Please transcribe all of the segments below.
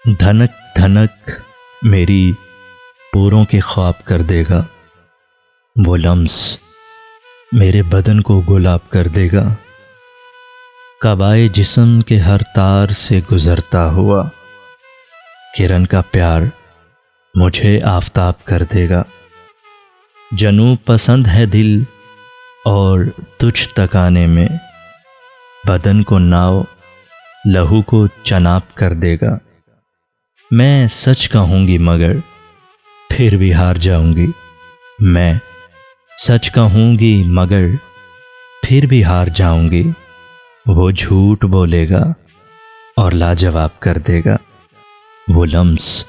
धनक धनक मेरी पूरों के ख्वाब कर देगा। वो लम्स मेरे बदन को गुलाब कर देगा। कबाए जिस्म के हर तार से गुजरता हुआ किरण का प्यार मुझे आफताब कर देगा। जनू पसंद है दिल और तुझ तक आने में बदन को नाव लहू को चनाब कर देगा। मैं सच कहूँगी मगर फिर भी हार जाऊंगी। मैं सच कहूँगी मगर फिर भी हार जाऊंगी। वो झूठ बोलेगा और लाजवाब कर देगा। वो लम्स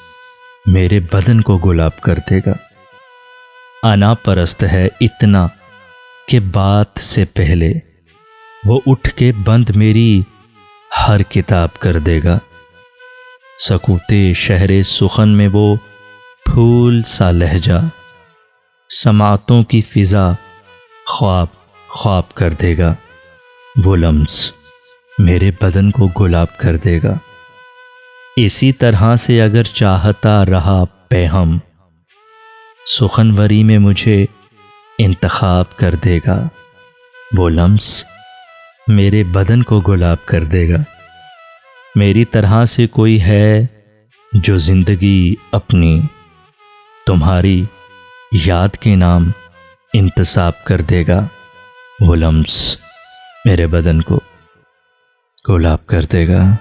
मेरे बदन को गुलाब कर देगा। अना परस्त है इतना कि बात से पहले वो उठ के बंद मेरी हर किताब कर देगा। सकूते शहरे सुखन में वो फूल सा लहजा समातों की फिजा ख्वाब ख्वाब कर देगा। वो लम्स मेरे बदन को गुलाब कर देगा। इसी तरह से अगर चाहता रहा पैहम सुखनवरी में मुझे इंतखाब कर देगा। वो लम्स मेरे बदन को गुलाब कर देगा। मेरी तरह से कोई है जो जिंदगी अपनी तुम्हारी याद के नाम इंतसाब कर देगा। वो लम्स मेरे बदन को गुलाब कर देगा।